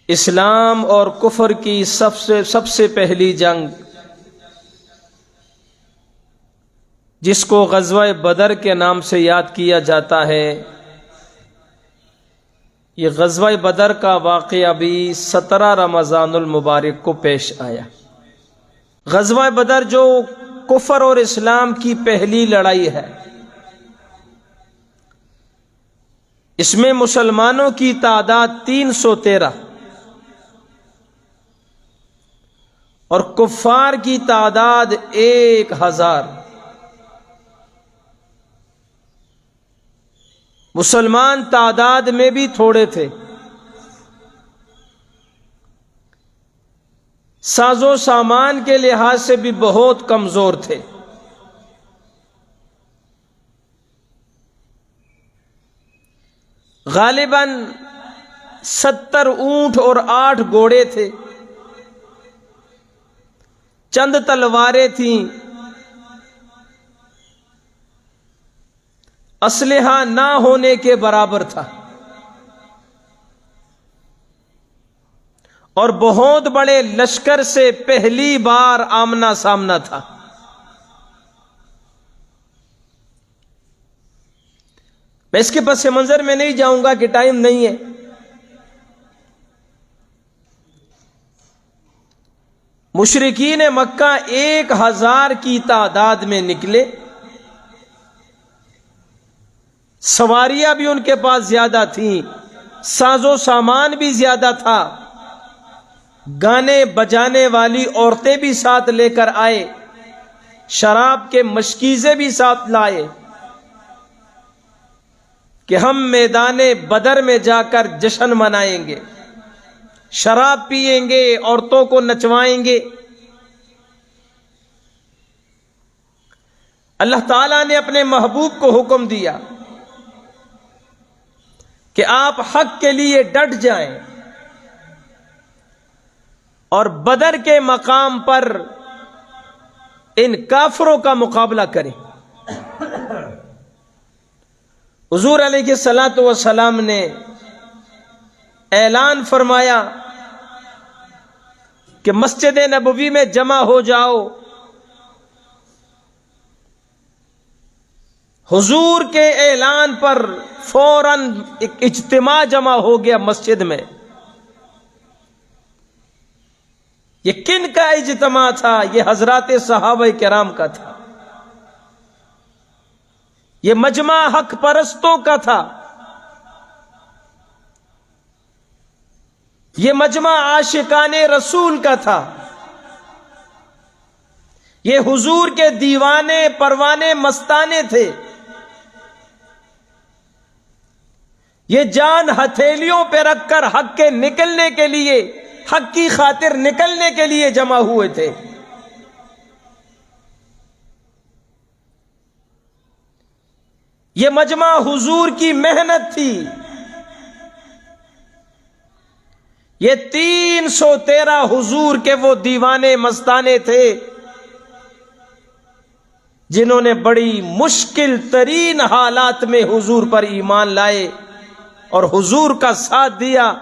اسلام اور کفر کی سب سے پہلی جنگ، جس کو غزوہ بدر کے نام سے یاد کیا جاتا ہے، یہ غزوہ بدر کا واقعہ بھی 17 رمضان المبارک کو پیش آیا۔ غزوہ بدر جو کفر اور اسلام کی پہلی لڑائی ہے، اس میں مسلمانوں کی تعداد 313 اور کفار کی تعداد 1000۔ مسلمان تعداد میں بھی تھوڑے تھے، ساز و سامان کے لحاظ سے بھی بہت کمزور تھے۔ غالباً 70 اونٹ اور 8 گھوڑے تھے، چند تلواریں تھیں، اسلحہ نہ ہونے کے برابر تھا، اور بہت بڑے لشکر سے پہلی بار آمنا سامنا تھا۔ میں اس کے پس منظر میں نہیں جاؤں گا کہ ٹائم نہیں ہے۔ مشرکین مکہ 1000 کی تعداد میں نکلے، سواریاں بھی ان کے پاس زیادہ تھیں، ساز و سامان بھی زیادہ تھا، گانے بجانے والی عورتیں بھی ساتھ لے کر آئے، شراب کے مشکیزے بھی ساتھ لائے کہ ہم میدان بدر میں جا کر جشن منائیں گے، شراب پیئیں گے، عورتوں کو نچوائیں گے۔ اللہ تعالیٰ نے اپنے محبوب کو حکم دیا کہ آپ حق کے لیے ڈٹ جائیں اور بدر کے مقام پر ان کافروں کا مقابلہ کریں۔ حضور علیہ الصلوۃ والسلام نے اعلان فرمایا کہ مسجد نبوی میں جمع ہو جاؤ۔ حضور کے اعلان پر فوراً ایک اجتماع جمع ہو گیا مسجد میں۔ یہ کن کا اجتماع تھا؟ یہ حضرات صحابہ کرام کا تھا، یہ مجمع حق پرستوں کا تھا، یہ مجمع عاشقان رسول کا تھا، یہ حضور کے دیوانے پروانے مستانے تھے، یہ جان ہتھیلیوں پہ رکھ کر حق کے نکلنے کے لیے، حق کی خاطر نکلنے کے لیے جمع ہوئے تھے۔ یہ مجمع حضور کی محنت تھی۔ یہ 313 حضور کے وہ دیوانے مستانے تھے جنہوں نے بڑی مشکل ترین حالات میں حضور پر ایمان لائے اور حضور کا ساتھ دیا،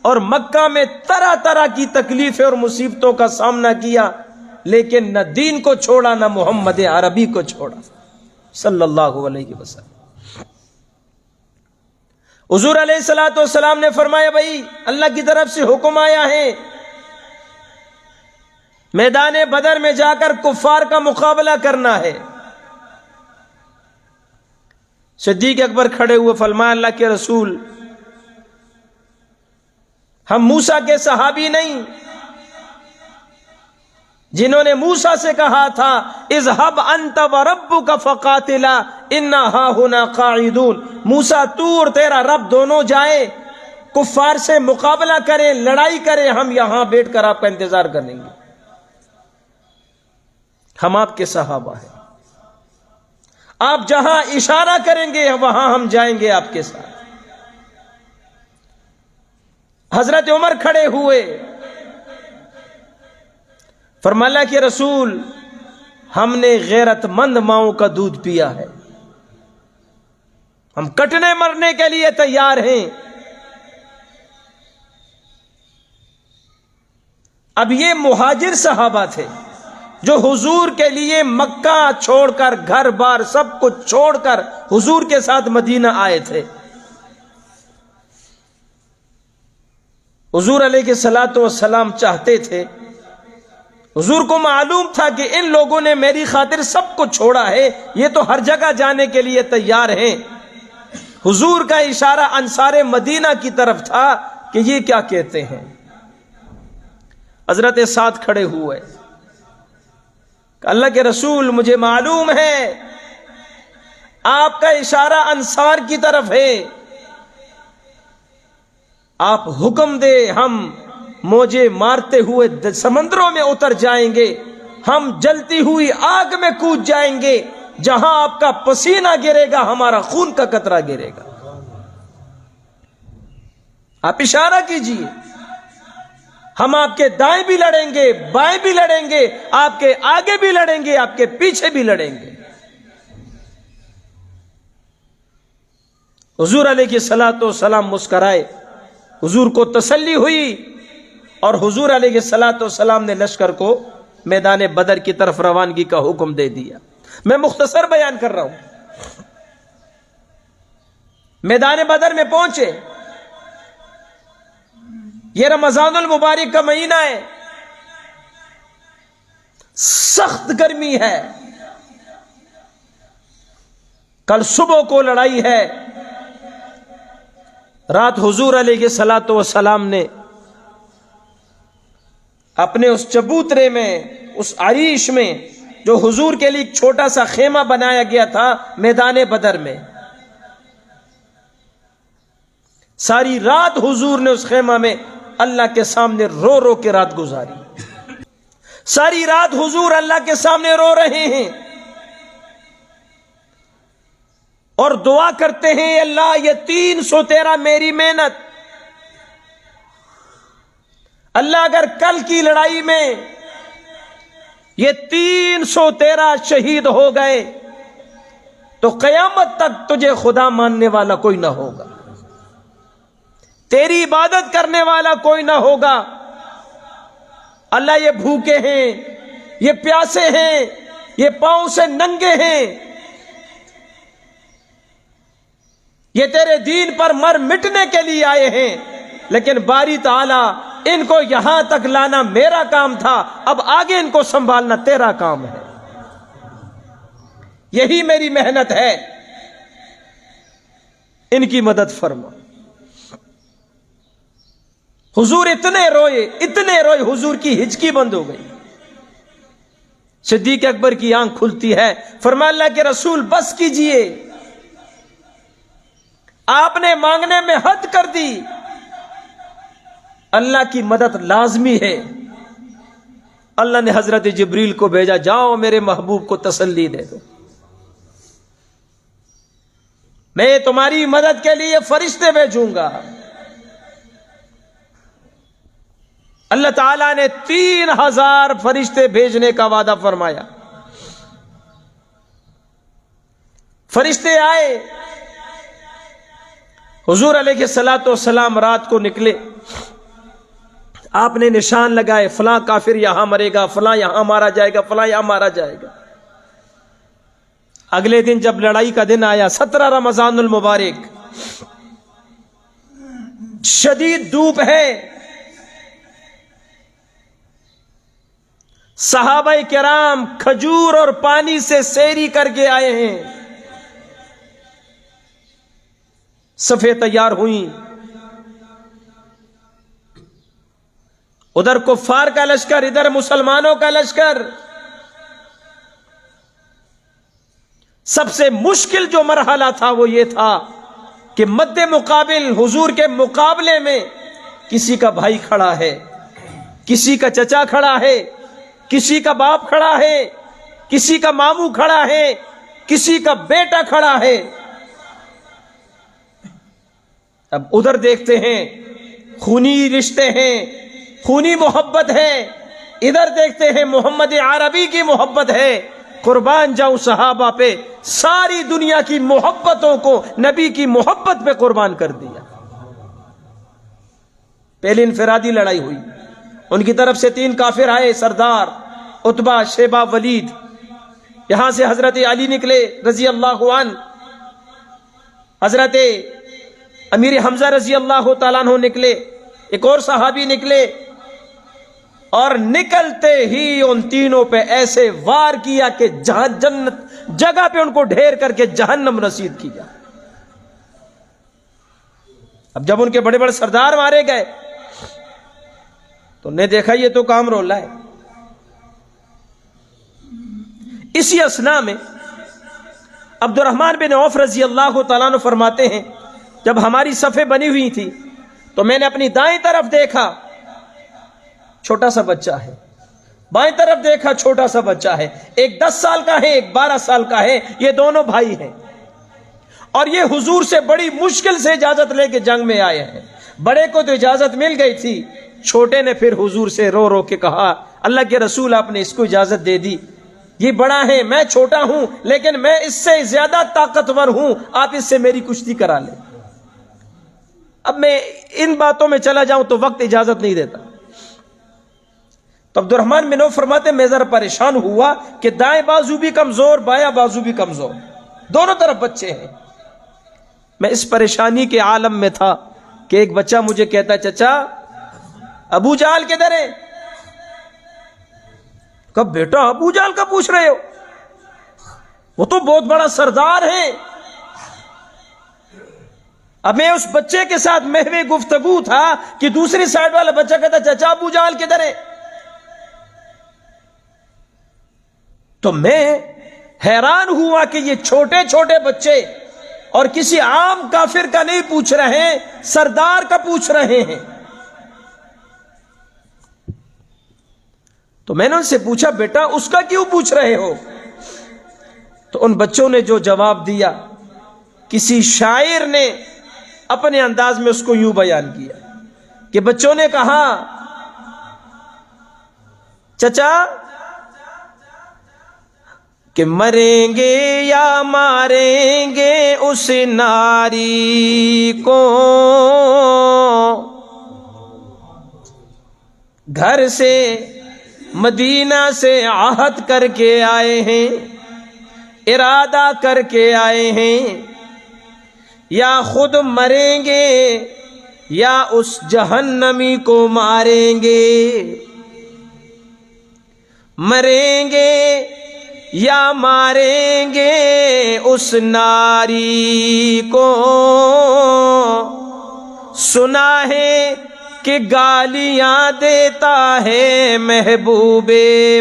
اور مکہ میں طرح طرح کی تکلیفیں اور مصیبتوں کا سامنا کیا، لیکن نہ دین کو چھوڑا، نہ محمد عربی کو چھوڑا صلی اللہ علیہ وسلم۔ حضور علیہ الصلوۃ والسلام نے فرمایا، بھائی اللہ کی طرف سے حکم آیا ہے، میدان بدر میں جا کر کفار کا مقابلہ کرنا ہے۔ صدیق اکبر کھڑے ہوئے، فرمایا اللہ کے رسول، ہم موسیٰ کے صحابی نہیں جنہوں نے موسیٰ سے کہا تھا اذهب انت وربک فقاتلا انا ہاہنا قاعدون، موسیٰ تو اور تیرا رب دونوں جائیں، کفار سے مقابلہ کریں، لڑائی کریں، ہم یہاں بیٹھ کر آپ کا انتظار کریں گے۔ ہم آپ کے صحابہ ہیں، آپ جہاں اشارہ کریں گے وہاں ہم جائیں گے آپ کے ساتھ۔ حضرت عمر کھڑے ہوئے، فرمایا اللہ کے رسول، ہم نے غیرت مند ماؤں کا دودھ پیا ہے، ہم کٹنے مرنے کے لیے تیار ہیں۔ اب یہ مہاجر صحابہ تھے جو حضور کے لیے مکہ چھوڑ کر، گھر بار سب کچھ چھوڑ کر حضور کے ساتھ مدینہ آئے تھے۔ حضور علیہ الصلوۃ والسلام چاہتے تھے، حضور کو معلوم تھا کہ ان لوگوں نے میری خاطر سب کچھ چھوڑا ہے، یہ تو ہر جگہ جانے کے لیے تیار ہیں۔ حضور کا اشارہ انصار مدینہ کی طرف تھا کہ یہ کیا کہتے ہیں۔ حضرت سعد کھڑے ہوئے کہ اللہ کے رسول، مجھے معلوم ہے آپ کا اشارہ انصار کی طرف ہے، آپ حکم دے، ہم موجے مارتے ہوئے سمندروں میں اتر جائیں گے، ہم جلتی ہوئی آگ میں کود جائیں گے، جہاں آپ کا پسینہ گرے گا ہمارا خون کا قطرہ گرے گا۔ آپ اشارہ کیجئے، ہم آپ کے دائیں بھی لڑیں گے، بائیں بھی لڑیں گے، آپ کے آگے بھی لڑیں گے، آپ کے پیچھے بھی لڑیں گے۔ حضور علیہ الصلوۃ والسلام مسکرائے، حضور کو تسلی ہوئی، اور حضور علیہ الصلوۃ والسلام نے لشکر کو میدان بدر کی طرف روانگی کا حکم دے دیا۔ میں مختصر بیان کر رہا ہوں۔ میدان بدر میں پہنچے، یہ رمضان المبارک کا مہینہ ہے، سخت گرمی ہے، کل صبح کو لڑائی ہے۔ رات حضور علیہ الصلوۃ والسلام نے اپنے اس چبوترے میں، اس عریش میں جو حضور کے لیے ایک چھوٹا سا خیمہ بنایا گیا تھا میدان بدر میں، ساری رات حضور نے اس خیمہ میں اللہ کے سامنے رو رو کے رات گزاری۔ ساری رات حضور اللہ کے سامنے رو رہے ہیں اور دعا کرتے ہیں، اللہ یہ 313 میری محنت، اللہ اگر کل کی لڑائی میں یہ 313 شہید ہو گئے تو قیامت تک تجھے خدا ماننے والا کوئی نہ ہوگا، تیری عبادت کرنے والا کوئی نہ ہوگا۔ اللہ یہ بھوکے ہیں، یہ پیاسے ہیں، یہ پاؤں سے ننگے ہیں، یہ تیرے دین پر مر مٹنے کے لیے آئے ہیں، لیکن باری تعالی ان کو یہاں تک لانا میرا کام تھا، اب آگے ان کو سنبھالنا تیرا کام ہے، یہی میری محنت ہے، ان کی مدد فرما۔ حضور اتنے روئے، حضور کی ہچکی بند ہو گئی۔ صدیق اکبر کی آنکھ کھلتی ہے، فرمایا اللہ کے رسول بس کیجئے، آپ نے مانگنے میں حد کر دی، اللہ کی مدد لازمی ہے۔ اللہ نے حضرت جبریل کو بھیجا، جاؤ میرے محبوب کو تسلی دے دو، میں تمہاری مدد کے لیے فرشتے بھیجوں گا۔ اللہ تعالیٰ نے 3000 فرشتے بھیجنے کا وعدہ فرمایا۔ فرشتے آئے، حضور علیہ الصلوۃ والسلام رات کو نکلے، آپ نے نشان لگائے، فلاں کافر یہاں مرے گا، فلاں یہاں مارا جائے گا، فلاں یہاں مارا جائے گا۔ اگلے دن جب لڑائی کا دن آیا، 17 رمضان المبارک، شدید دھوپ ہے، صحابہ کرام کھجور اور پانی سے سیری کر کے آئے ہیں، صفیں تیار ہوئیں، ادھر کفار کا لشکر، ادھر مسلمانوں کا لشکر۔ سب سے مشکل جو مرحلہ تھا وہ یہ تھا کہ مد مقابل حضور کے مقابلے میں کسی کا بھائی کھڑا ہے، کسی کا چچا کھڑا ہے، کسی کا باپ کھڑا ہے، کسی کا ماموں کھڑا ہے، کسی کا بیٹا کھڑا ہے۔ اب ادھر دیکھتے ہیں خونی رشتے ہیں، خونی محبت ہے، ادھر دیکھتے ہیں محمد عربی کی محبت ہے۔ قربان جاؤں صحابہ پہ، ساری دنیا کی محبتوں کو نبی کی محبت پہ قربان کر دیا۔ پہلی انفرادی لڑائی ہوئی، ان کی طرف سے 3 کافر آئے، سردار عتبہ، شیبہ، ولید۔ یہاں سے حضرت علی نکلے رضی اللہ عنہ، حضرت امیر حمزہ رضی اللہ تعالیٰ عنہ نکلے، ایک اور صحابی نکلے، اور نکلتے ہی ان تینوں پہ ایسے وار کیا کہ جنت جگہ پہ ان کو ڈھیر کر کے جہنم رسید کیا۔ اب جب ان کے بڑے بڑے سردار مارے گئے تو نے دیکھا یہ تو کام رولا ہے۔ اسی اثناء میں عبد الرحمن بن عوف رضی اللہ تعالیٰ عنہ فرماتے ہیں، جب ہماری صفیں بنی ہوئی تھی تو میں نے اپنی دائیں طرف دیکھا، چھوٹا سا بچہ ہے، بائیں طرف دیکھا، چھوٹا سا بچہ ہے، ایک 10 سال کا ہے، ایک 12 سال کا ہے، یہ دونوں بھائی ہیں، اور یہ حضور سے بڑی مشکل سے اجازت لے کے جنگ میں آئے ہیں۔ بڑے کو تو اجازت مل گئی تھی، چھوٹے نے پھر حضور سے رو رو کے کہا، اللہ کے رسول آپ نے اس کو اجازت دے دی، یہ بڑا ہے، میں چھوٹا ہوں، لیکن میں اس سے زیادہ طاقتور ہوں، آپ اس سے میری کشتی کرا لیں۔ اب میں ان باتوں میں چلا جاؤں تو وقت اجازت نہیں دیتا۔ تو عبد الرحمن بن عوف فرماتے میں ذرا پریشان ہوا کہ دائیں بازو بھی کمزور، بایاں بازو بھی کمزور، دونوں طرف بچے ہیں۔ میں اس پریشانی کے عالم میں تھا کہ ایک بچہ مجھے کہتا، چچا ابو جہل کدھر ہے؟ کب بیٹا ابو جہل کا پوچھ رہے ہو؟ وہ تو بہت بڑا سردار ہے۔ اب میں اس بچے کے ساتھ محو گفتگو تھا کہ دوسری سائڈ والا بچہ کہتا، چچا ابو جہل کدھر ہے؟ تو میں حیران ہوا کہ یہ چھوٹے چھوٹے بچے اور کسی عام کافر کا نہیں پوچھ رہے ہیں، سردار کا پوچھ رہے ہیں۔ تو میں نے ان سے پوچھا، بیٹا اس کا کیوں پوچھ رہے ہو؟ تو ان بچوں نے جو جواب دیا، کسی شاعر نے اپنے انداز میں اس کو یوں بیان کیا کہ بچوں نے کہا، چچا کہ مریں گے یا ماریں گے اس ناری کو، گھر سے مدینہ سے عہد کر کے آئے ہیں، ارادہ کر کے آئے ہیں، یا خود مریں گے یا اس جہنمی کو ماریں گے، مریں گے یا ماریں گے اس ناری کو، سنا ہے کہ گالیاں دیتا ہے محبوب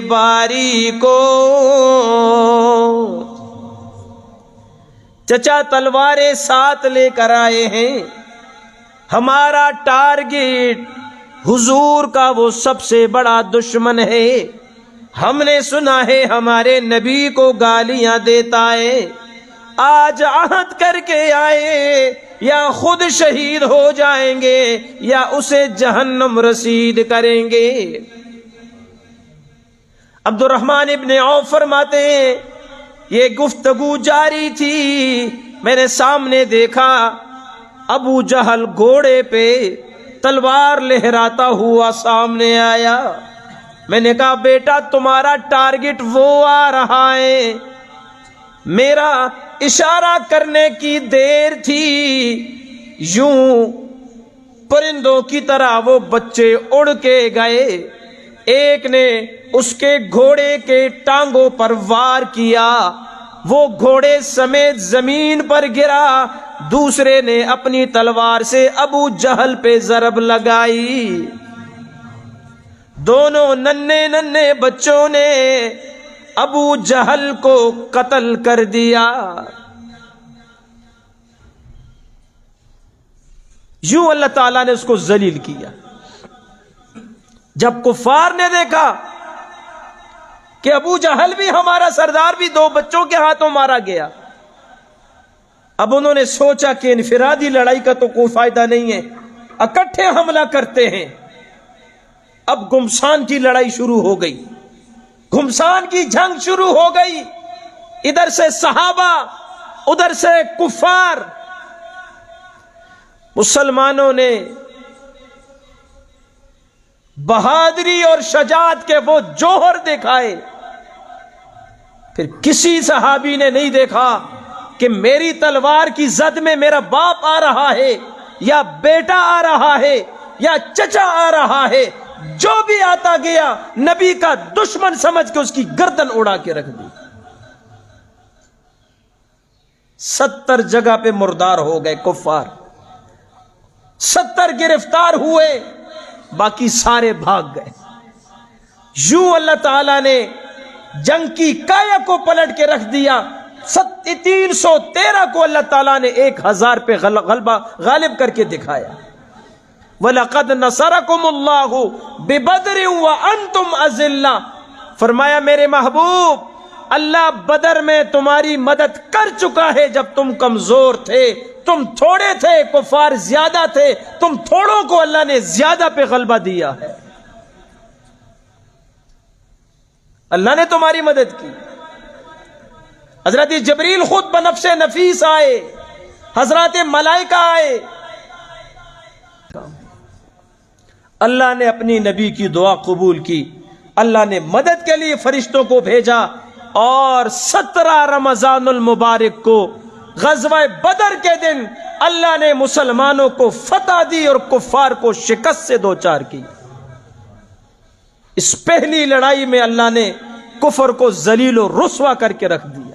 باری کو۔ چچا تلواریں ساتھ لے کر آئے ہیں، ہمارا ٹارگٹ حضور کا وہ سب سے بڑا دشمن ہے، ہم نے سنا ہے ہمارے نبی کو گالیاں دیتا ہے، آج عہد کر کے آئے، یا خود شہید ہو جائیں گے یا اسے جہنم رسید کریں گے۔ عبد الرحمن ابن عوف فرماتے ہیں یہ گفتگو جاری تھی، میں نے سامنے دیکھا ابو جہل گھوڑے پہ تلوار لہراتا ہوا سامنے آیا۔ میں نے کہا بیٹا تمہارا ٹارگٹ وہ آ رہا ہے، میرا اشارہ کرنے کی دیر تھی، یوں پرندوں کی طرح وہ بچے اڑ کے گئے، ایک نے اس کے گھوڑے کے ٹانگوں پر وار کیا، وہ گھوڑے سمیت زمین پر گرا، دوسرے نے اپنی تلوار سے ابو جہل پہ ضرب لگائی، دونوں ننھے ننھے بچوں نے ابو جہل کو قتل کر دیا۔ یوں اللہ تعالیٰ نے اس کو ذلیل کیا۔ جب کفار نے دیکھا کہ ابو جہل بھی ہمارا سردار بھی 2 بچوں کے ہاتھوں مارا گیا، اب انہوں نے سوچا کہ انفرادی لڑائی کا تو کوئی فائدہ نہیں ہے، اکٹھے حملہ کرتے ہیں۔ اب گمسان کی لڑائی شروع ہو گئی، گمسان کی جنگ شروع ہو گئی، ادھر سے صحابہ ادھر سے کفار۔ مسلمانوں نے بہادری اور شجاعت کے وہ جوہر دکھائے. پھر کسی صحابی نے نہیں دیکھا کہ میری تلوار کی زد میں میرا باپ آ رہا ہے یا بیٹا آ رہا ہے یا چچا آ رہا ہے. جو بھی آتا گیا نبی کا دشمن سمجھ کے اس کی گردن اڑا کے رکھ دی. 70 جگہ پہ مردار ہو گئے کفار، 70 گرفتار ہوئے، باقی سارے بھاگ گئے. یوں اللہ تعالی نے جنگ کی کایا کو پلٹ کے رکھ دیا. 313 کو اللہ تعالیٰ نے 1000 پہ غالب کر کے دکھایا. وَلَقَدْ نَصَرَكُمُ اللَّهُ بِبَدْرٍ وَأَنْتُمْ أَذِلَّةٌ، فرمایا میرے محبوب اللہ بدر میں تمہاری مدد کر چکا ہے جب تم کمزور تھے، تم تھوڑے تھے، کفار زیادہ تھے، تم تھوڑوں کو اللہ نے زیادہ پہ غلبہ دیا ہے. اللہ نے تمہاری مدد کی. حضرت جبریل خود بنفس نفیس آئے، حضرات ملائکہ آئے. اللہ نے اپنی نبی کی دعا قبول کی، اللہ نے مدد کے لیے فرشتوں کو بھیجا، اور 17 رمضان المبارک کو غزوہ بدر کے دن اللہ نے مسلمانوں کو فتح دی اور کفار کو شکست سے دوچار کی. اس پہلی لڑائی میں اللہ نے کفر کو ذلیل و رسوا کر کے رکھ دی.